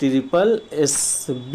DSSB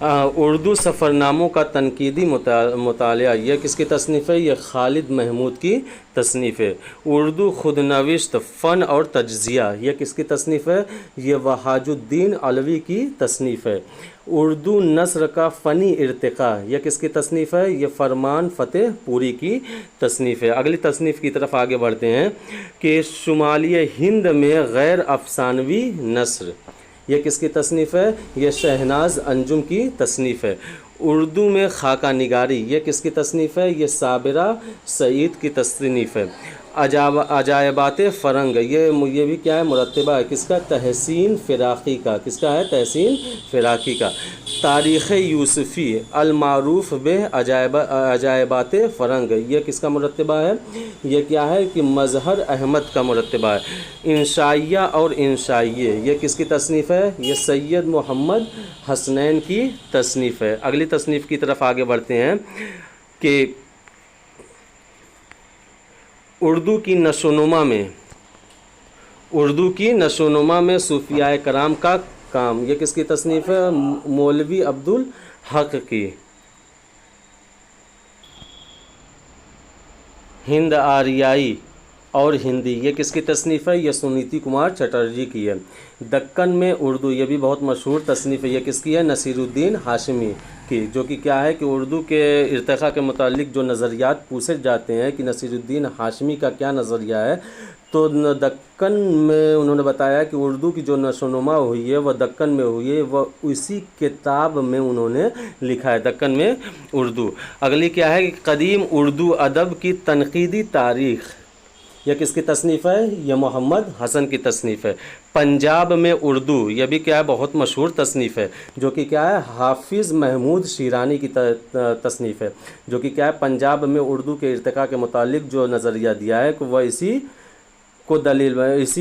Urdu سفرناموں کا تنقیدی مطالعہ، یہ کس کی تصنیف ہے؟ یہ خالد محمود کی تصنیف ہے۔ اردو خود نوشت فن اور تجزیہ، یہ کس کی تصنیف ہے؟ یہ وہاج الدین علوی کی تصنیف ہے۔ اردو نثر کا فنی ارتقاء، یہ کس کی تصنیف ہے؟ یہ فرمان فتح پوری کی تصنیف ہے۔ اگلی تصنیف کی طرف آگے بڑھتے ہیں کہ شمالی ہند میں غیر افسانوی نثر، یہ کس کی تصنیف ہے؟ یہ شہناز انجم کی تصنیف ہے۔ اردو میں خاکہ نگاری، یہ کس کی تصنیف ہے؟ یہ صابرہ سعید کی تصنیف ہے۔ عجائبات فرنگ، یہ بھی کیا ہے؟ مرتبہ ہے کس کا؟ تحسین فراقی کا۔ کس کا ہے؟ تحسین فراقی کا۔ تاریخ یوسفی المعروف بہ عجائبات فرنگ، یہ کس کا مرتبہ ہے؟ یہ کیا ہے کہ مظہر احمد کا مرتبہ ہے۔ انشائیہ اور انشائیے، یہ کس کی تصنیف ہے؟ یہ سید محمد حسنین کی تصنیف ہے۔ اگلی تصنیف کی طرف آگے بڑھتے ہیں کہ اردو کی نشو و نما میں صوفیاء کرام کا کام، یہ کس کی تصنیف ہے؟ مولوی عبدالحق کی۔ ہند آریائی اور ہندی، یہ کس کی تصنیف ہے؟ یہ سنیتی کمار چٹرجی کی ہے۔ دکن میں اردو، یہ بھی بہت مشہور تصنیف ہے، یہ کس کی ہے؟ نصیر الدین ہاشمی کی، جو کہ کیا ہے کہ اردو کے ارتقاء کے متعلق جو نظریات پوچھے جاتے ہیں کہ نصیر الدین ہاشمی کا کیا نظریہ ہے، تو دکن میں انہوں نے بتایا کہ اردو کی جو نشو و نما ہوئی ہے وہ دکن میں ہوئی ہے، وہ اسی کتاب میں انہوں نے لکھا ہے، دکن میں اردو۔ اگلی کیا ہے کہ قدیم اردو ادب کی تنقیدی تاریخ، یہ کس کی تصنیف ہے؟ یہ محمد حسن کی تصنیف ہے۔ پنجاب میں اردو، یہ بھی کیا ہے؟ بہت مشہور تصنیف ہے، جو کہ کیا ہے؟ حافظ محمود شیرانی کی تصنیف ہے، جو کہ کیا ہے؟ پنجاب میں اردو کے ارتقاء کے متعلق جو نظریہ دیا ہے کہ وہ اسی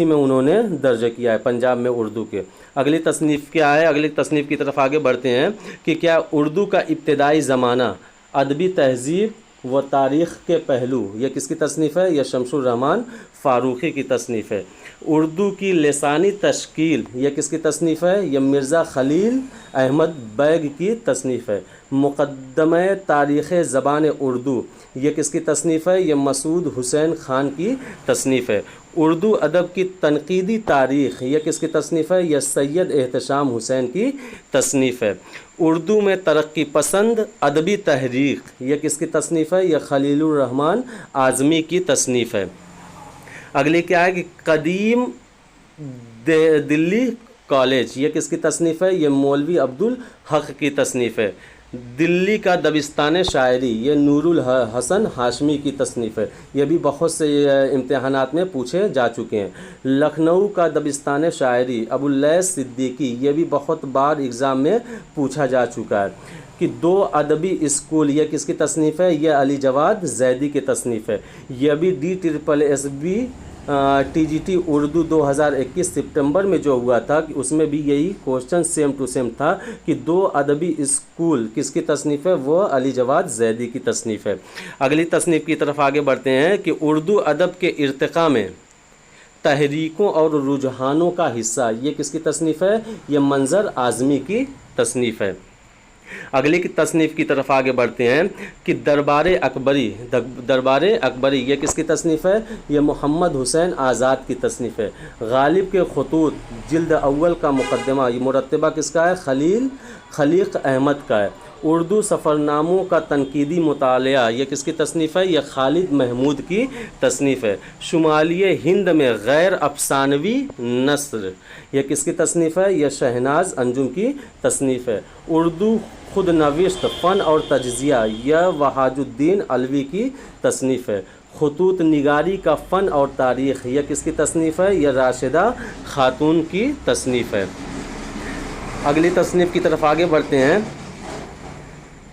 میں انہوں نے درج کیا ہے، پنجاب میں اردو کے۔ اگلی تصنیف کیا ہے؟ اگلی تصنیف کی طرف آگے بڑھتے ہیں کہ کیا اردو کا ابتدائی زمانہ، ادبی تہذیب و تاریخ کے پہلو، یہ کس کی تصنیف ہے؟ یہ شمس الرحمن فاروقی کی تصنیف ہے۔ اردو کی لسانی تشکیل، یہ کس کی تصنیف ہے؟ یہ مرزا خلیل احمد بیگ کی تصنیف ہے۔ مقدمہ تاریخ زبان اردو، یہ کس کی تصنیف ہے؟ یہ مسعود حسین خان کی تصنیف ہے۔ اردو ادب کی تنقیدی تاریخ، یہ کس کی تصنیف ہے؟ یہ سید احتشام حسین کی تصنیف ہے۔ اردو میں ترقی پسند ادبی تحریک، یہ کس کی تصنیف ہے؟ یہ خلیل الرحمن اعظمی کی تصنیف ہے۔ اگلی کیا ہے کہ قدیم دلی کالج، یہ کس کی تصنیف ہے؟ یہ مولوی عبدالحق کی تصنیف ہے۔ دلی کا دبستان شاعری، یہ نور الحسن ہاشمی کی تصنیف ہے، یہ بھی بہت سے امتحانات میں پوچھے جا چکے ہیں۔ لکھنؤ کا دبستان شاعری ابواللیث صدیقی، یہ بھی بہت بار ایگزام میں پوچھا جا چکا ہے۔ کہ دو ادبی اسکول، یہ کس کی تصنیف ہے؟ یہ علی جواد زیدی کی تصنیف ہے۔ یہ بھی DSSB TGT اردو 2021 سپٹمبر میں جو ہوا تھا کہ اس میں بھی یہی کوشچن سیم ٹو سیم تھا کہ دو ادبی اسکول کس کی تصنیف ہے؟ وہ علی جواد زیدی کی تصنیف ہے۔ اگلی تصنیف کی طرف آگے بڑھتے ہیں کہ اردو ادب کے ارتقاء میں تحریکوں اور رجحانوں کا حصہ، یہ کس کی تصنیف ہے؟ یہ منظر اعظمی کی تصنیف ہے۔ اگلی کی تصنیف کی طرف آگے بڑھتے ہیں کہ دربار اکبری، یہ کس کی تصنیف ہے؟ یہ محمد حسین آزاد کی تصنیف ہے۔ غالب کے خطوط جلد اول کا مقدمہ، یہ مرتبہ کس کا ہے؟ خلیق احمد کا ہے۔ اردو سفرناموں کا تنقیدی مطالعہ، یہ کس کی تصنیف ہے؟ یہ خالد محمود کی تصنیف ہے۔ شمالی ہند میں غیر افسانوی نثر، یہ کس کی تصنیف ہے؟ یہ شہناز انجم کی تصنیف ہے۔ اردو خود نوشت فن اور تجزیہ، یہ وہاج الدین علوی کی تصنیف ہے۔ خطوط نگاری کا فن اور تاریخ، یہ کس کی تصنیف ہے؟ یہ راشدہ خاتون کی تصنیف ہے۔ اگلی تصنیف کی طرف آگے بڑھتے ہیں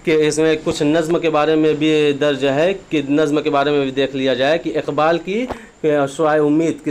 کہ اس میں کچھ نظم کے بارے میں بھی درج ہے، کہ نظم کے بارے میں بھی دیکھ لیا جائے کہ اقبال کی شعاع امید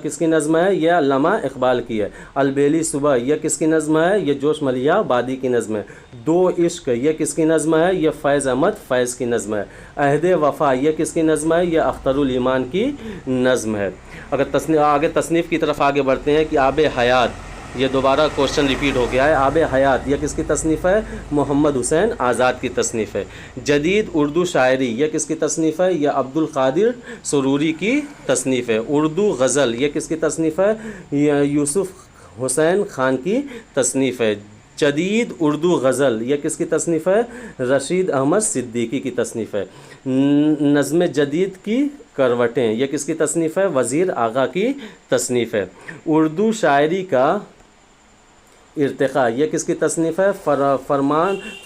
کس کی نظم ہے؟ یہ علامہ اقبال کی ہے۔ البیلی صبح، یہ کس کی نظم ہے؟ یہ جوش ملیح بادی کی نظم ہے۔ دو عشق، یہ کس کی نظم ہے؟ یہ فیض احمد فیض کی نظم ہے۔ عہد وفا، یہ کس کی نظم ہے؟ یہ اختر الایمان کی نظم ہے۔ اگر آگے تصنیف کی طرف آگے بڑھتے ہیں کہ آب حیات، یہ دوبارہ کوشچن ریپیٹ ہو گیا ہے. آب حیات یہ کس کی تصنیف ہے؟ محمد حسین آزاد کی تصنیف ہے. جدید اردو شاعری یہ کس کی تصنیف ہے؟ یہ عبد القادر سروری کی تصنیف ہے. اردو غزل یہ کس کی تصنیف ہے؟ یہ یوسف حسین خان کی تصنیف ہے. جدید اردو غزل یہ کس کی تصنیف ہے؟ رشید احمد صدیقی کی تصنیف ہے. نظم جدید کی کروٹیں یہ کس کی تصنیف ہے؟ وزیر آغا کی تصنیف ہے. اردو شاعری کا ارتقاء یہ کس کی تصنیف ہے؟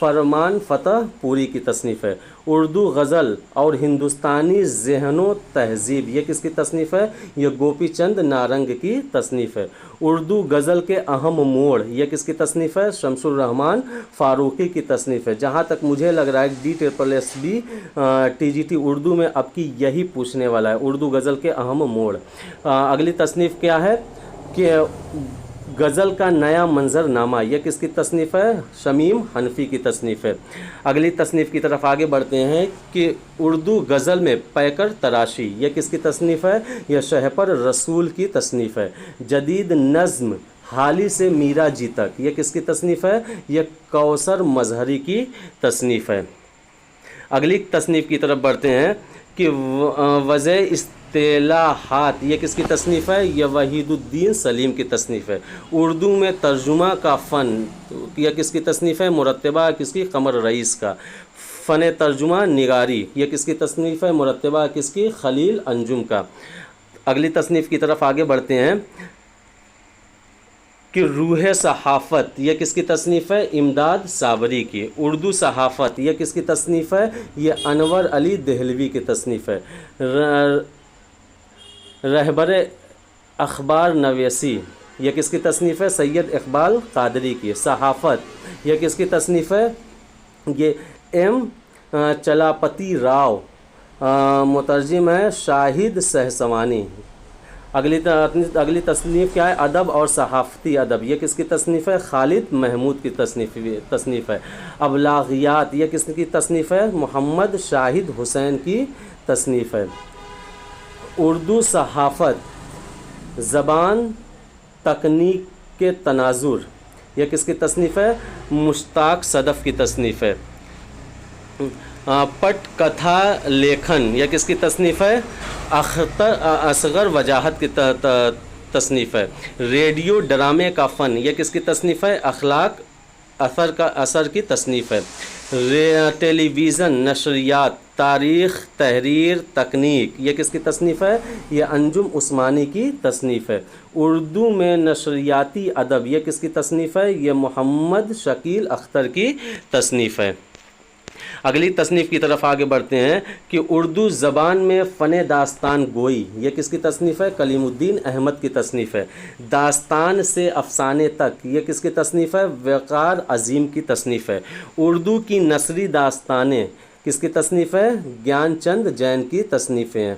فرمان فتح پوری کی تصنیف ہے. اردو غزل اور ہندوستانی ذہن و تہذیب یہ کس کی تصنیف ہے؟ یہ گوپی چند نارنگ کی تصنیف ہے. اردو غزل کے اہم موڑ یہ کس کی تصنیف ہے؟ شمس الرحمن فاروقی کی تصنیف ہے. جہاں تک مجھے لگ رہا ہے DSSB TGT اردو میں اب کی یہی پوچھنے والا ہے، اردو غزل کے اہم موڑ. اگلی تصنیف کیا ہے کہ غزل کا نیا منظر نامہ یہ کس کی تصنیف ہے؟ شمیم حنفی کی تصنیف ہے. اگلی تصنیف کی طرف آگے بڑھتے ہیں کہ اردو غزل میں پیکر تراشی یہ کس کی تصنیف ہے؟ یہ شہپر رسول کی تصنیف ہے. جدید نظم حالی سے میرا جی تک یہ کس کی تصنیف ہے؟ یہ کوثر مظہری کی تصنیف ہے. اگلی تصنیف کی طرف بڑھتے ہیں کہ وضع اصطلاحات یہ کس کی تصنیف ہے؟ یہ وحید الدین سلیم کی تصنیف ہے. اردو میں ترجمہ کا فن یہ کس کی تصنیف ہے؟ مرتبہ کس کی؟ قمر رئیس کا. فن ترجمہ نگاری یہ کس کی تصنیف ہے؟ مرتبہ کس کی؟ خلیل انجم کا. اگلی تصنیف کی طرف آگے بڑھتے ہیں کہ روح صحافت یہ کس کی تصنیف ہے؟ امداد صابری کی. اردو صحافت یہ کس کی تصنیف ہے؟ یہ انور علی دہلوی کی تصنیف ہے. رہبر اخبار نویسی یہ کس کی تصنیف ہے؟ سید اقبال قادری کی. صحافت یہ کس کی تصنیف ہے؟ یہ ایم چلاپتی راؤ. مترجم ہے شاہد سہسوانی. اگلی تصنیف کیا ہے؟ ادب اور صحافتی ادب یہ کس کی تصنیف ہے؟ خالد محمود کی تصنیف ہے. ابلاغیات یہ کس کی تصنیف ہے؟ محمد شاہد حسین کی تصنیف ہے. اردو صحافت زبان تکنیک کے تناظر یہ کس کی تصنیف ہے؟ مشتاق صدف کی تصنیف ہے. پٹ کتھا لیکھن یہ کس کی تصنیف ہے؟ اختر اصغر وجاہت کی تصنیف ہے. ریڈیو ڈرامے کا فن یہ کس کی تصنیف ہے؟ اخلاق اثر کی تصنیف ہے. ٹیلی ویژن نشریات تاریخ تحریر تکنیک یہ کس کی تصنیف ہے؟ یہ انجم عثمانی کی تصنیف ہے. اردو میں نشریاتی ادب یہ کس کی تصنیف ہے؟ یہ محمد شکیل اختر کی تصنیف ہے. اگلی تصنیف کی طرف آگے بڑھتے ہیں کہ اردو زبان میں فن داستان گوئی یہ کس کی تصنیف ہے؟ کلیم الدین احمد کی تصنیف ہے. داستان سے افسانے تک یہ کس کی تصنیف ہے؟ وقار عظیم کی تصنیف ہے. اردو کی نثری داستانیں کس کی تصنیف ہے؟ گیان چند جین کی تصنیف ہے.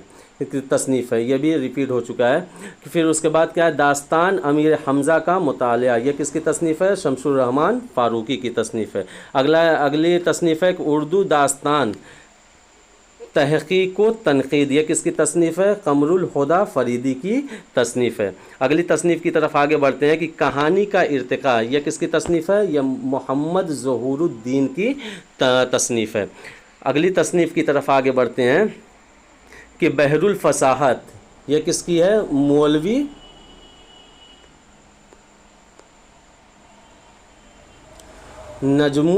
یہ بھی ریپیٹ ہو چکا ہے. پھر اس کے بعد کیا ہے؟ داستان امیر حمزہ کا مطالعہ یہ کس کی تصنیف ہے؟ شمس الرحمن فاروقی کی تصنیف ہے. اگلی تصنیف ہے کہ اردو داستان تحقیق و تنقید یہ کس کی تصنیف ہے؟ قمر الہدیٰ فریدی کی تصنیف ہے. اگلی تصنیف کی طرف آگے بڑھتے ہیں کہ کہانی کا ارتقاء یہ کس کی تصنیف ہے؟ یہ محمد ظہور الدین کی تصنیف ہے. اگلی تصنیف کی طرف آگے بڑھتے ہیں کہ بحر الفصاحت یہ کس کی ہے؟ مولوی نجم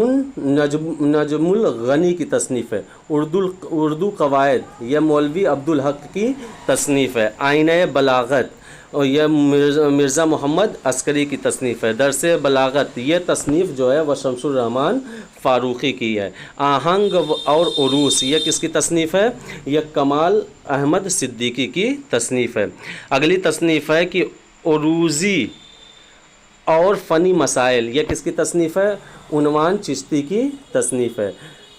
الغنی کی تصنیف ہے. اردو قواعد یہ مولوی عبدالحق کی تصنیف ہے. آئینہ بلاغت اور یہ مرزا محمد عسکری کی تصنیف ہے. درس بلاغت یہ تصنیف جو ہے وہ شمس الرحمن فاروقی کی ہے. آہنگ اور عروس یہ کس کی تصنیف ہے؟ یہ کمال احمد صدیقی کی تصنیف ہے. اگلی تصنیف ہے کہ عروضی اور فنی مسائل یہ کس کی تصنیف ہے؟ عنوان چشتی کی تصنیف ہے.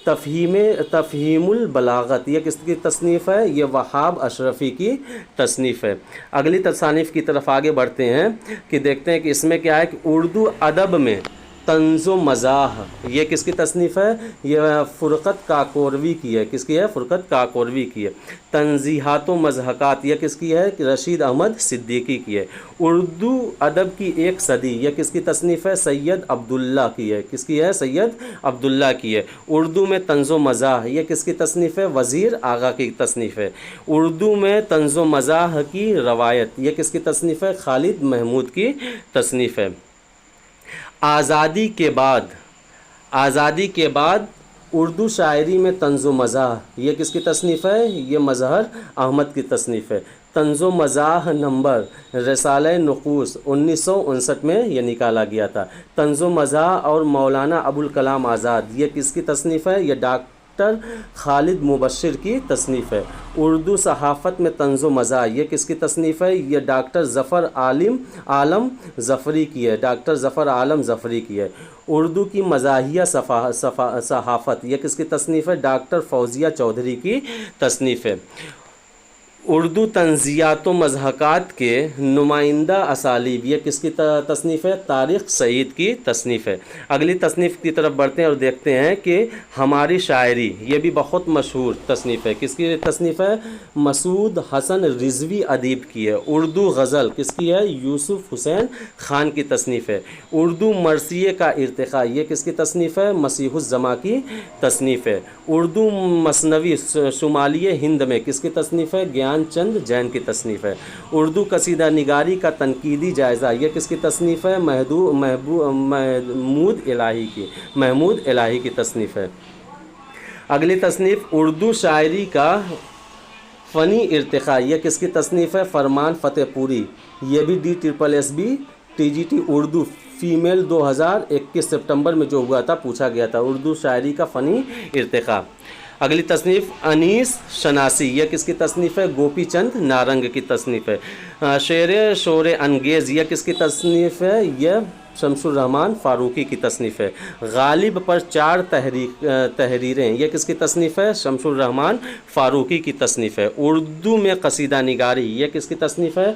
تفہیم البلاغت یہ کس کی تصنیف ہے؟ یہ وہاب اشرفی کی تصنیف ہے. اگلی تصانیف کی طرف آگے بڑھتے ہیں کہ دیکھتے ہیں کہ اس میں کیا ہے کہ اردو ادب میں طنز و مزاح یہ کس کی تصنیف ہے؟ یہ فرقت کاکوروی کی ہے. کس کی ہے؟ فرقت کاکوروی کی ہے. تنزیہات و مضحکات یہ کس کی ہے؟ رشید احمد صدیقی کی ہے. اردو ادب کی ایک صدی یہ کس کی تصنیف ہے؟ سید عبداللہ کی ہے. کس کی ہے؟ سید عبداللہ کی ہے. اردو میں طنز و مزاح یہ کس کی تصنیف ہے؟ وزیر آغا کی تصنیف ہے. اردو میں طنز و مزاح کی روایت یہ کس کی تصنیف ہے؟ خالد محمود کی تصنیف ہے. آزادی کے بعد اردو شاعری میں طنز و مزاح یہ کس کی تصنیف ہے؟ یہ مظہر احمد کی تصنیف ہے. طنز و مزاح نمبر رسالہ نقوص 1959 میں یہ نکالا گیا تھا. طنز و مزاح اور مولانا ابوالکلام آزاد یہ کس کی تصنیف ہے؟ یہ ڈاکٹر خالد مبشر کی تصنیف ہے. اردو صحافت میں طنز و مزاح یہ کس کی تصنیف ہے؟ یہ ڈاکٹر ظفر عالم ظفری کی ہے. ڈاکٹر ظفر عالم ظفری کی ہے. اردو کی مزاحیہ صحافت یہ کس کی تصنیف ہے؟ ڈاکٹر فوزیہ چودھری کی تصنیف ہے. اردو طنزیات و مضحکات کے نمائندہ اسالیب یہ کس کی تصنیف ہے؟ طارق سعید کی تصنیف ہے. اگلی تصنیف کی طرف بڑھتے ہیں اور دیکھتے ہیں کہ ہماری شاعری یہ بھی بہت مشہور تصنیف ہے. کس کی تصنیف ہے؟ مسعود حسن رضوی ادیب کی ہے. اردو غزل کس کی ہے؟ یوسف حسین خان کی تصنیف ہے. اردو مرثیے کا ارتقاء یہ کس کی تصنیف ہے؟ مسیح الزماں کی تصنیف ہے. اردو مثنوی شمالی ہند میں کس کی تصنیف ہے؟ گیان چند جین کی تصنیف ہے. اردو قصیدہ نگاری کا تنقیدی جائزہ یہ کس کی تصنیف ہے؟ محمود الہی کی تصنیف ہے. اگلی تصنیف اردو شاعری کا فنی ارتقاء یہ کس کی تصنیف ہے؟ فرمان فتح پوری. یہ بھی DSSB TGT اردو فیمیل 2021 سپتمبر میں جو ہوا تھا پوچھا گیا تھا. اردو شاعری کا فنی ارتقاء. اگلی تصنیف انیس شناسی یہ کس کی تصنیف ہے؟ گوپی چند نارنگ کی تصنیف ہے. شعر شور انگیز یہ کس کی تصنیف ہے؟ یہ شمس الرحمن فاروقی کی تصنیف ہے. غالب پر 4 تحریریں یہ کس کی تصنیف ہے؟ شمس الرحمن فاروقی کی تصنیف ہے. اردو میں قصیدہ نگاری یہ کس کی تصنیف ہے؟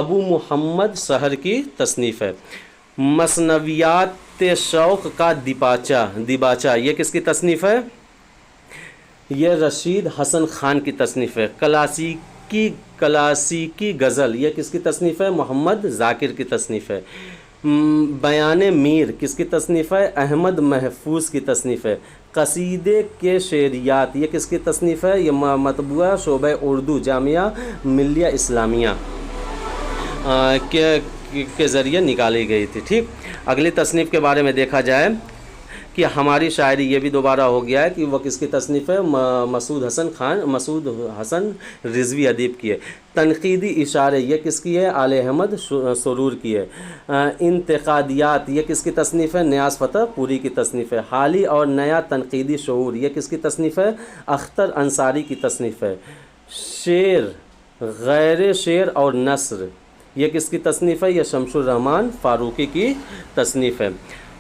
ابو محمد سحر کی تصنیف ہے. مثنویات شوق کا دیباچہ یہ کس کی تصنیف ہے؟ یہ رشید حسن خان کی تصنیف ہے. کلاسیکی غزل یہ کس کی تصنیف ہے؟ محمد ذاکر کی تصنیف ہے. بیان میر کس کی تصنیف ہے؟ احمد محفوظ کی تصنیف ہے. قصیدے کے شعریات یہ کس کی تصنیف ہے؟ یہ مطبوعہ شعبہ اردو جامعہ ملیہ اسلامیہ کے ذریعے نکالی گئی تھی. ٹھیک. اگلی تصنیف کے بارے میں دیکھا جائے کہ ہماری شاعری یہ بھی دوبارہ ہو گیا ہے کہ وہ کس کی تصنیف ہے؟ مسعود حسن رضوی ادیب کی ہے. تنقیدی اشارے یہ کس کی ہے؟ آل احمد سرور کی ہے. انتقادیات یہ کس کی تصنیف ہے؟ نیاز فتح پوری کی تصنیف ہے. حالی اور نیا تنقیدی شعور یہ کس کی تصنیف ہے؟ اختر انصاری کی تصنیف ہے. شعر غیر شعر اور نثر یہ کس کی تصنیف ہے؟ یہ شمس الرحمن فاروقی کی تصنیف ہے.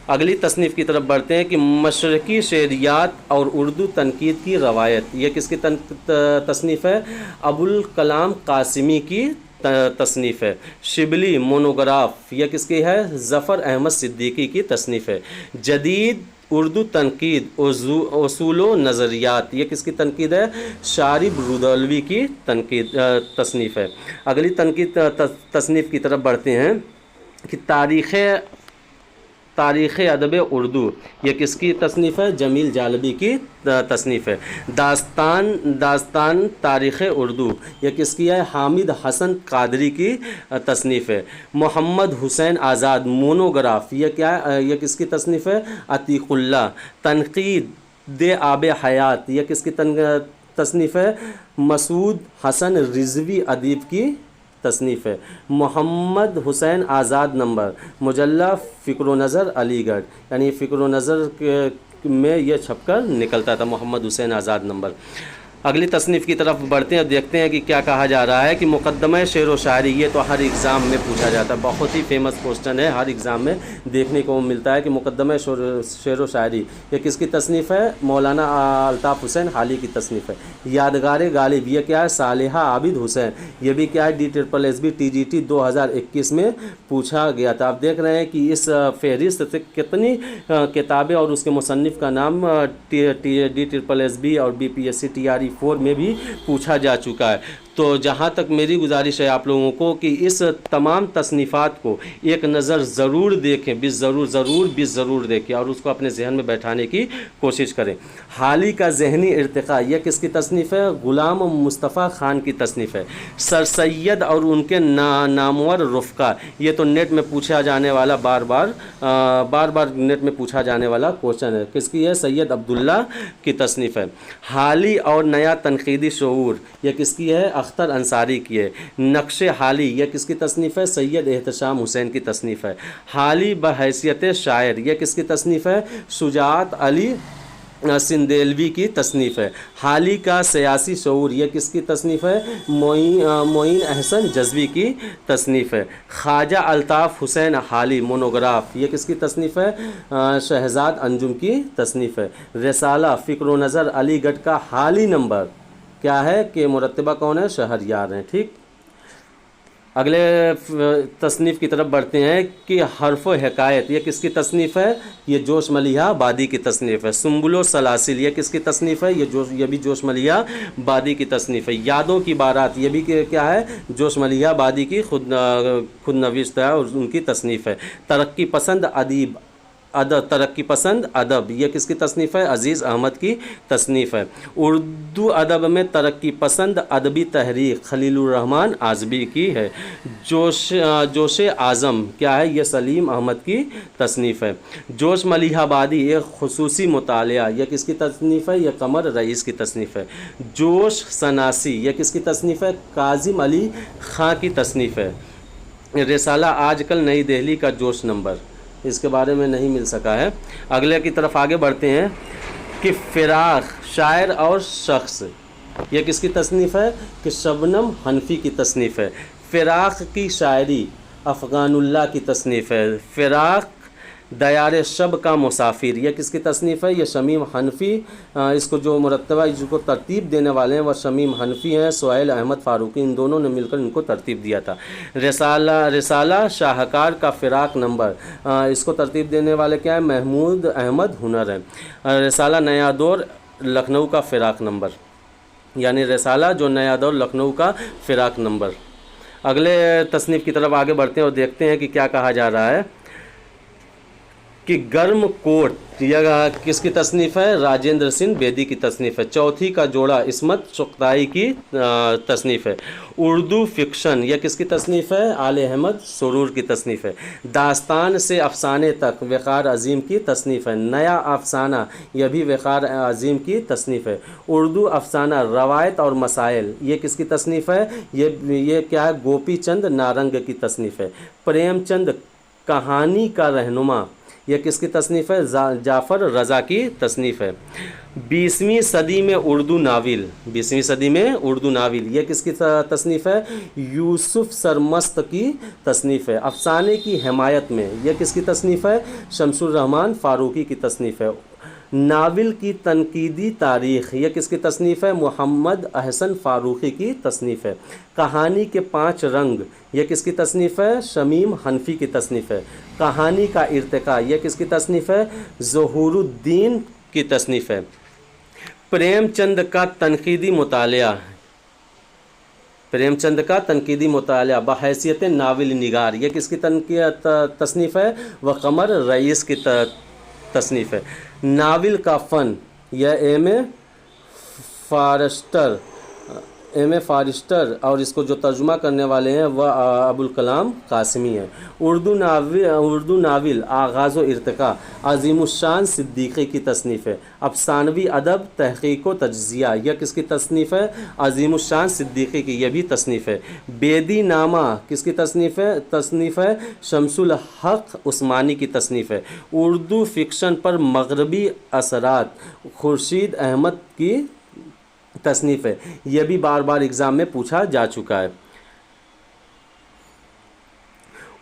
اگلی تصنیف کی طرف بڑھتے ہیں کہ مشرقی شعریات اور اردو تنقید کی روایت یہ کس کی تصنیف ہے؟ ابوالکلام قاسمی کی تصنیف ہے. شبلی مونوگراف یہ کس کی ہے؟ ظفر احمد صدیقی کی تصنیف ہے. جدید اردو تنقید اصول و نظریات یہ کس کی تنقید ہے؟ شارب رودولوی کی تصنیف ہے. اگلی تصنیف کی طرف بڑھتے ہیں کہ تاریخ ادب اردو یہ کس کی تصنیف ہے؟ جمیل جالبی کی تصنیف ہے. داستان تاریخ اردو یہ کس کی ہے؟ حامد حسن قادری کی تصنیف ہے. محمد حسین آزاد مونوگراف یہ کیا ہے؟ یہ کس کی تصنیف ہے؟ عتیق اللہ. تنقید آب حیات یہ کس کی تصنیف ہے؟ مسعود حسن رضوی ادیب کی تصنیف ہے. محمد حسین آزاد نمبر مجلہ فکر و نظر علی گڑھ یعنی فکر و نظر میں یہ چھپ کر نکلتا تھا محمد حسین آزاد نمبر. اگلی تصنیف کی طرف بڑھتے ہیں اور دیکھتے ہیں کہ کیا کہا جا رہا ہے کہ مقدمہ شعر و شاعری، یہ تو ہر ایگزام میں پوچھا جاتا ہے، بہت ہی فیمس کوسچن ہے، ہر ایگزام میں دیکھنے کو ملتا ہے کہ مقدمہ شعر و شاعری یہ کس کی تصنیف ہے؟ مولانا الطاف حسین حالی کی تصنیف ہے۔ یادگار غالب یہ کیا ہے؟ صالحہ عابد حسین، یہ بھی کیا ہے؟ DSSB TGT 2021 میں پوچھا گیا تھا۔ آپ دیکھ رہے ہیں کہ اس فہرست سے کتنی کتابیں اور اس کے مصنف کا نام DSSB اور BPSC TRE4 میں بھی پوچھا جا چکا ہے۔ تو جہاں تک میری گزارش ہے آپ لوگوں کو کہ اس تمام تصنیفات کو ایک نظر ضرور دیکھیں، ضرور دیکھیں اور اس کو اپنے ذہن میں بیٹھانے کی کوشش کریں۔ حالی کا ذہنی ارتقاء یہ کس کی تصنیف ہے؟ غلام مصطفیٰ خان کی تصنیف ہے۔ سر سید اور ان کے نامور رفقا، یہ تو نیٹ میں پوچھا جانے والا بار بار نیٹ میں پوچھا جانے والا کوشچن ہے۔ کس کی ہے؟ سید عبداللہ کی تصنیف ہے۔ حالی اور نیا تنقیدی شعور یہ کس کی ہے؟ اختر انصاری کی ہے۔ نقش حالی یہ کس کی تصنیف ہے؟ سید احتشام حسین کی تصنیف ہے۔ حالی بحیثیت شاعر یہ کس کی تصنیف ہے؟ شجاعت علی سندیلوی کی تصنیف ہے۔ حالی کا سیاسی شعور یہ کس کی تصنیف ہے؟ معین احسن جزوی کی تصنیف ہے۔ خواجہ الطاف حسین حالی مونوگراف یہ کس کی تصنیف ہے؟ شہزاد انجم کی تصنیف ہے۔ رسالہ فکر و نظر علی گڑھ کا حالی نمبر کیا ہے کہ مرتبہ کون ہے؟ شہریار ہیں، ٹھیک۔ اگلے تصنیف کی طرف بڑھتے ہیں کہ حرف و حکایت یہ کس کی تصنیف ہے؟ یہ جوش ملیحہ بادی کی تصنیف ہے۔ سنبل و سلاسل یہ کس کی تصنیف ہے؟ یہ بھی جوش ملیحہ بادی کی تصنیف ہے۔ یادوں کی بارات یہ بھی کیا ہے؟ جوش ملیحہ بادی کی خود نوشت ہے اور ان کی تصنیف ہے۔ ترقی پسند ادب یہ کس کی تصنیف ہے؟ عزیز احمد کی تصنیف ہے۔ اردو ادب میں ترقی پسند ادبی تحریک خلیل الرحمن اعظمی کی ہے۔ جوش اعظم کیا ہے؟ یہ سلیم احمد کی تصنیف ہے۔ جوش ملیحہ بادی ایک خصوصی مطالعہ یہ کس کی تصنیف ہے؟ یہ قمر رئیس کی تصنیف ہے۔ جوش سناسی یہ کس کی تصنیف ہے؟ کاظم علی خان کی تصنیف ہے۔ رسالہ آج کل نئی دہلی کا جوش نمبر اس کے بارے میں نہیں مل سکا ہے۔ اگلے کی طرف آگے بڑھتے ہیں کہ فراق شاعر اور شخص یہ کس کی تصنیف ہے؟ کہ شبنم حنفی کی تصنیف ہے۔ فراق کی شاعری افغان اللہ کی تصنیف ہے۔ فراق دیار شب کا مسافر یہ کس کی تصنیف ہے؟ یہ شمیم حنفی، اس کو جو مرتبہ اس کو ترتیب دینے والے ہیں وہ شمیم حنفی ہیں، سہیل احمد فاروقی، ان دونوں نے مل کر ان کو ترتیب دیا تھا۔ رسالہ شاہکار کا فراق نمبر اس کو ترتیب دینے والے کیا ہیں؟ محمود احمد ہنر ہیں۔ رسالہ نیا دور لکھنؤ کا فراق نمبر، یعنی رسالہ جو نیا دور لکھنؤ کا فراق نمبر۔ اگلے تصنیف کی طرف آگے بڑھتے ہیں اور دیکھتے ہیں کہ کیا کہا جا رہا ہے کہ گرم کوٹ یہ کس کی تصنیف ہے؟ راجندر سنگھ بیدی کی تصنیف ہے۔ چوتھی کا جوڑا عصمت چغتائی کی تصنیف ہے۔ اردو فکشن یہ کس کی تصنیف ہے؟ آل احمد سرور کی تصنیف ہے۔ داستان سے افسانے تک وقار عظیم کی تصنیف ہے۔ نیا افسانہ یہ بھی وقار عظیم کی تصنیف ہے۔ اردو افسانہ روایت اور مسائل یہ کس کی تصنیف ہے؟ یہ کیا ہے؟ گوپی چند نارنگ کی تصنیف ہے۔ پریم چند کہانی کا رہنما یہ کس کی تصنیف ہے؟ جعفر رضا کی تصنیف ہے۔ 20ویں صدی میں اردو ناول یہ کس کی تصنیف ہے؟ یوسف سرمست کی تصنیف ہے۔ افسانے کی حمایت میں یہ کس کی تصنیف ہے؟ شمس الرحمن فاروقی کی تصنیف ہے۔ ناول کی تنقیدی تاریخ یہ کس کی تصنیف ہے؟ محمد احسن فاروقی کی تصنیف ہے۔ کہانی کے 5 رنگ یہ کس کی تصنیف ہے؟ شمیم حنفی کی تصنیف ہے۔ کہانی کا ارتقاء یہ کس کی تصنیف ہے؟ ظہور الدین کی تصنیف ہے۔ پریم چند کا تنقیدی مطالعہ بحیثیت ناول نگار یہ کس کی تصنیف ہے؟ وہ قمر رئیس کی تصنیف ہے۔ ناول کا فن یہ ایم اے فارسٹر اور اس کو جو ترجمہ کرنے والے ہیں وہ ابوالکلام قاسمی ہیں۔ اردو ناول آغاز و ارتقاء عظیم الشان صدیقی کی تصنیف ہے۔ افسانوی ادب تحقیق و تجزیہ یہ کس کی تصنیف ہے؟ عظیم الشان صدیقی کی، یہ بھی تصنیف ہے۔ بیدی نامہ کس کی تصنیف ہے؟ شمس الحق عثمانی کی تصنیف ہے۔ اردو فکشن پر مغربی اثرات خورشید احمد کی تصنیف ہے, یہ بھی بار بار ایگزام میں پوچھا جا چکا ہے.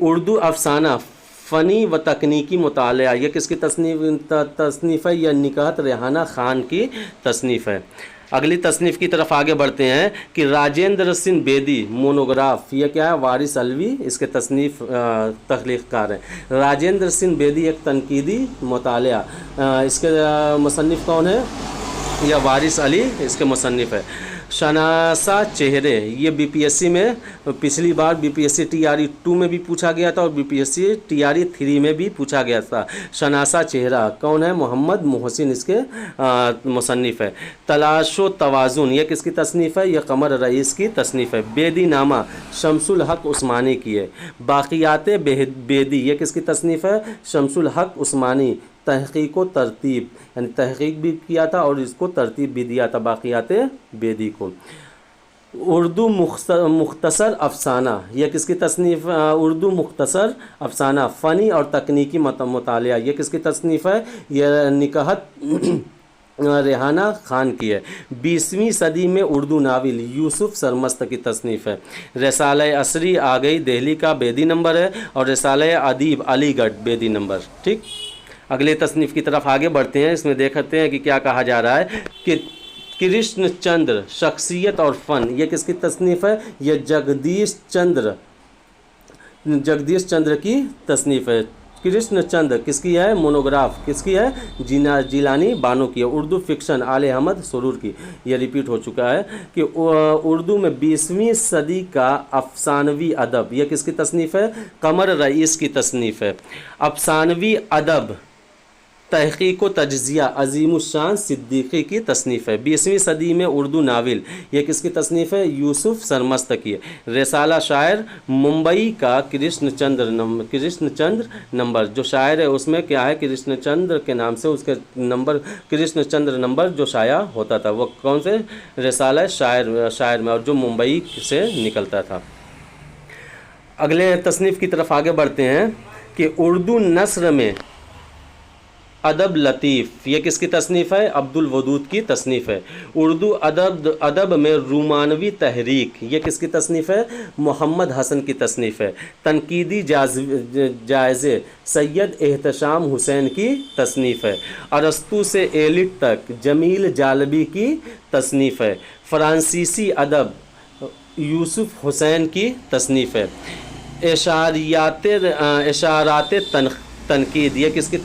اردو افسانہ فنی و تکنیکی مطالعہ, یہ کس کی تصنیف ہے؟ یہ نکہت ریحانہ خان کی تصنیف ہے. اگلی تصنیف کی طرف آگے بڑھتے ہیں کہ راجندر سنگھ بیدی مونوگراف, یہ کیا ہے؟ وارث علوی اس کے تصنیف تخلیق کار ہیں. راجندر سنگھ بیدی ایک تنقیدی مطالعہ, اس کے مصنف کون ہے؟ یہ وارث علی اس کے مصنف ہے. شناسہ چہرے, یہ بی پی ایس سی میں پچھلی بار B P S C T R E 2 میں بھی پوچھا گیا تھا اور B P S C T R E 3 میں بھی پوچھا گیا تھا. شناسہ چہرہ کون ہے؟ محمد محسن اس کے مصنف ہے. تلاش و توازن, یہ کس کی تصنیف ہے؟ یہ قمر رئیس کی تصنیف ہے. بیدی نامہ شمس الحق عثمانی کی ہے. باقیات بیدی, یہ کس کی تصنیف ہے؟ شمس الحق عثمانی. تحقیق و ترتیب, یعنی تحقیق بھی کیا تھا اور اس کو ترتیب بھی دیا تھا باقیات بیدی کو. اردو مختصر افسانہ, یہ کس کی تصنیف؟ اردو مختصر افسانہ فنی اور تکنیکی مطالعہ, یہ کس کی تصنیف ہے؟ یہ نکہت ریحانہ خان کی ہے. 20ویں صدی میں اردو ناول یوسف سرمست کی تصنیف ہے. رسالہ عصری آ گئی دہلی کا بیدی نمبر ہے اور رسالہ ادیب علی گڑھ بیدی نمبر. ٹھیک, اگلے تصنیف کی طرف آگے بڑھتے ہیں. اس میں دیکھتے ہیں کہ کیا کہا جا رہا ہے کہ کرشن چندر شخصیت اور فن, یہ کس کی تصنیف ہے؟ یہ جگدیش چندر کی تصنیف ہے. کرشن چندر کس کی ہے؟ مونوگراف کس کی ہے؟ جیلانی بانو کی ہے. اردو فکشن آل احمد سرور کی, یہ ریپیٹ ہو چکا ہے کہ اردو میں 20ویں صدی کا افسانوی ادب, یہ کس کی تصنیف ہے؟ قمر رئیس کی تصنیف ہے. افسانوی ادب تحقیق و تجزیہ عظیم الشان صدیقی کی تصنیف ہے. 20ویں صدی میں اردو ناول, یہ کس کی تصنیف ہے؟ یوسف سرمست کی ہے. رسالہ شاعر ممبئی کا کرشن چندر نمبر, جو شاعر ہے اس میں کیا ہے؟ کرشن چندر کے نام سے اس کے نمبر کرشن چندر نمبر جو شائع ہوتا تھا وہ کون سے؟ رسالہ شاعر میں, اور جو ممبئی سے نکلتا تھا. اگلے تصنیف کی طرف آگے بڑھتے ہیں کہ اردو نثر میں ادب لطیف, یہ کس کی تصنیف ہے؟ عبد الودود کی تصنیف ہے. اردو ادب میں رومانوی تحریک, یہ کس کی تصنیف ہے؟ محمد حسن کی تصنیف ہے. تنقیدی جائزے سید احتشام حسین کی تصنیف ہے. ارسطو سے ایلٹ تک جمیل جالبی کی تصنیف ہے. فرانسیسی ادب یوسف حسین کی تصنیف ہے. اشارات تنقید, یہ کس کی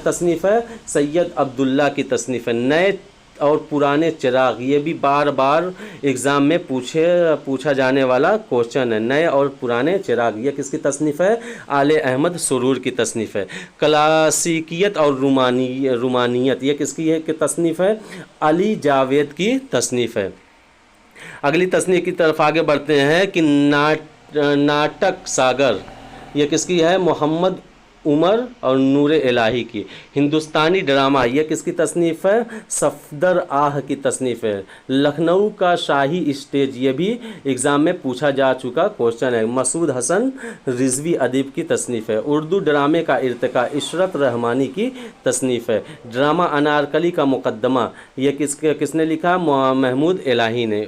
تصنیف ہے؟ سید عبداللہ کی تصنیف ہے. نئے اور پرانے چراغ, یہ بھی بار بار ایگزام میں پوچھا جانے والا کوشچن ہے. نئے اور پرانے چراغ, یہ کس کی تصنیف ہے؟ آل احمد سرور کی تصنیف ہے. کلاسیکیت اور رومانیت, یہ کس کی تصنیف ہے؟ علی جاوید کی تصنیف ہے. اگلی تصنیف کی طرف آگے بڑھتے ہیں کہ ناٹک ساگر, یہ کس کی ہے؟ محمد عمر اور نور الہی کی. ہندوستانی ڈرامہ, یہ کس کی تصنیف ہے؟ صفدر آہ کی تصنیف ہے. لکھنؤ کا شاہی اسٹیج, یہ بھی ایگزام میں پوچھا جا چکا کوشچن ہے. مسعود حسن رضوی ادیب کی تصنیف ہے. اردو ڈرامے کا ارتقاء عشرت رحمانی کی تصنیف ہے. ڈرامہ انارکلی کا مقدمہ, یہ کس نے لکھا؟ محمود الہی نے.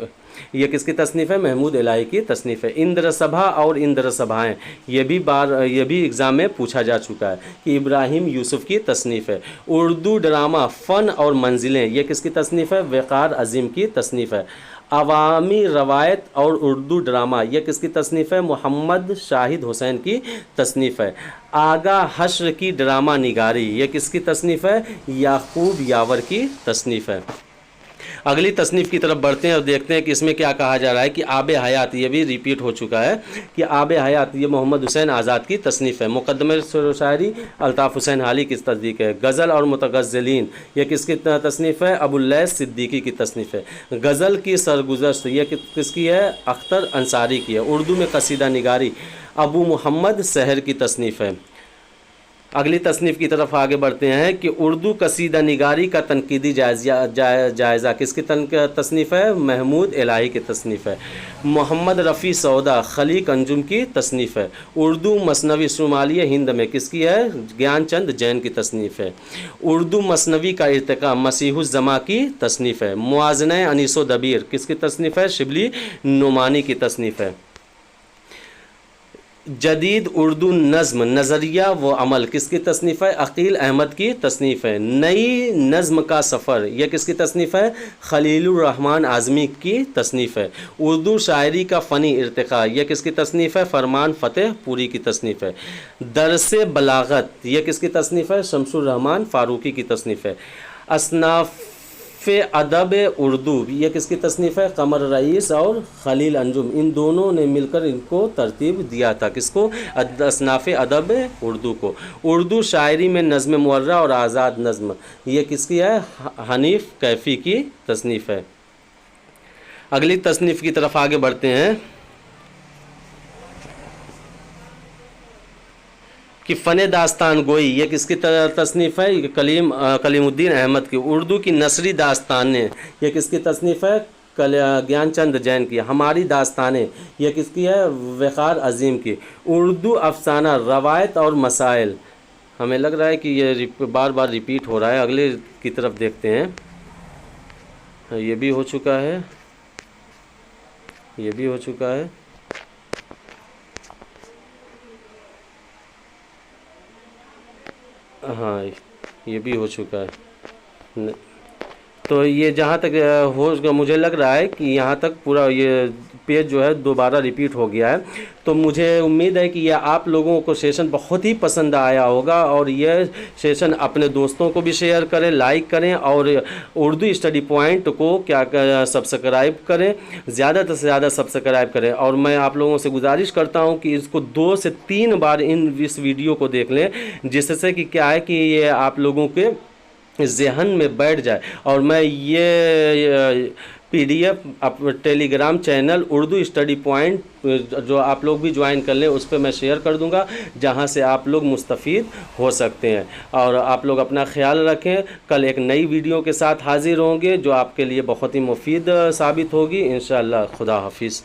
یہ کس کی تصنیف ہے؟ محمود الہی کی تصنیف ہے. اندر سبھا اور اندر سبھائیں, یہ بھی ایگزام میں پوچھا جا چکا ہے کہ ابراہیم یوسف کی تصنیف ہے. اردو ڈرامہ فن اور منزلیں, یہ کس کی تصنیف ہے؟ وقار عظیم کی تصنیف ہے. عوامی روایت اور اردو ڈرامہ, یہ کس کی تصنیف ہے؟ محمد شاہد حسین کی تصنیف ہے. آغا حشر کی ڈرامہ نگاری, یہ کس کی تصنیف ہے؟ یعقوب یاور کی تصنیف ہے. اگلی تصنیف کی طرف بڑھتے ہیں اور دیکھتے ہیں کہ اس میں کیا کہا جا رہا ہے کہ آب حیات, یہ بھی ریپیٹ ہو چکا ہے کہ آب حیات, یہ محمد حسین آزاد کی تصنیف ہے. مقدمہ شاعری الطاف حسین حالی کی تصدیق ہے. غزل اور متغزلین, یہ کس کی تصنیف ہے؟ ابواللیث صدیقی کی تصنیف ہے. غزل کی سرگزشت, یہ کس کی ہے؟ اختر انصاری کی ہے. اردو میں قصیدہ نگاری ابو محمد سحر کی تصنیف ہے. اگلی تصنیف کی طرف آگے بڑھتے ہیں کہ اردو قصیدہ نگاری کا تنقیدی جائزہ کس کی تصنیف ہے؟ محمود الہی کی تصنیف ہے۔ محمد رفیع سودا خلیق انجم کی تصنیف ہے۔ اردو مثنوی شمالی ہند میں کس کی ہے؟ گیان چند جین کی تصنیف ہے۔ اردو مثنوی کا ارتقاء مسیح الزماں کی تصنیف ہے۔ موازنہ انیس و دبیر کس کی تصنیف ہے؟ شبلی نعمانی کی تصنیف ہے۔ جدید اردو نظم نظریہ و عمل کس کی تصنیف ہے؟ عقیل احمد کی تصنیف ہے۔ نئی نظم کا سفر یہ کس کی تصنیف ہے؟ خلیل الرحمن اعظمی کی تصنیف ہے۔ اردو شاعری کا فنی ارتقاء یہ کس کی تصنیف ہے؟ فرمان فتح پوری کی تصنیف ہے۔ درس بلاغت یہ کس کی تصنیف ہے؟ شمس الرحمن فاروقی کی تصنیف ہے۔ اصناف ادب اردو یہ کس کی تصنیف ہے؟ قمر رئیس اور خلیل انجم، ان دونوں نے مل کر ان کو ترتیب دیا تھا، کس کو؟ اصناف ادب اردو کو۔ اردو شاعری میں نظم معرہ اور آزاد نظم یہ کس کی ہے؟ حنیف کیفی کی تصنیف ہے۔ اگلی تصنیف کی طرف آگے بڑھتے ہیں کہ فن داستان گوئی یہ کس کی تصنیف ہے؟ کلیم الدین احمد کی۔ اردو کی نثری داستانیں یہ کس کی تصنیف ہے؟ گیان چند جین کی۔ ہماری داستانیں یہ کس کی ہے؟ وقار عظیم کی۔ اردو افسانہ روایت اور مسائل ہمیں لگ رہا ہے کہ یہ بار بار ریپیٹ ہو رہا ہے، اگلے کی طرف دیکھتے ہیں۔ یہ بھی ہو چکا ہے، یہ بھی ہو چکا ہے۔ ہاں یہ بھی ہو چکا ہے۔ تو یہ جہاں تک مجھے لگ رہا ہے کہ یہاں تک پورا یہ پیج جو ہے دوبارہ ریپیٹ ہو گیا ہے، تو مجھے امید ہے کہ یہ آپ لوگوں کو سیشن بہت ہی پسند آیا ہوگا، اور یہ سیشن اپنے دوستوں کو بھی شیئر کریں، لائک کریں، اور اردو اسٹڈی پوائنٹ کو سبسکرائب کریں، زیادہ سے زیادہ سبسکرائب کریں۔ اور میں آپ لوگوں سے گزارش کرتا ہوں کہ اس کو 2 سے 3 بار اس ویڈیو کو دیکھ لیں، جس سے کہ کیا ہے کہ یہ آپ لوگوں کے ذہن میں بیٹھ جائے۔ اور میں یہ P D F Telegram channel Urdu study point جو آپ لوگ بھی جوائن کر لیں اس پہ میں شیئر کر دوں گا، جہاں سے آپ لوگ مستفید ہو سکتے ہیں۔ اور آپ لوگ اپنا خیال رکھیں، کل ایک نئی ویڈیو کے ساتھ حاضر ہوں گے جو آپ کے لیے بہت ہی مفید ثابت ہوگی انشاءاللہ۔ خدا حافظ۔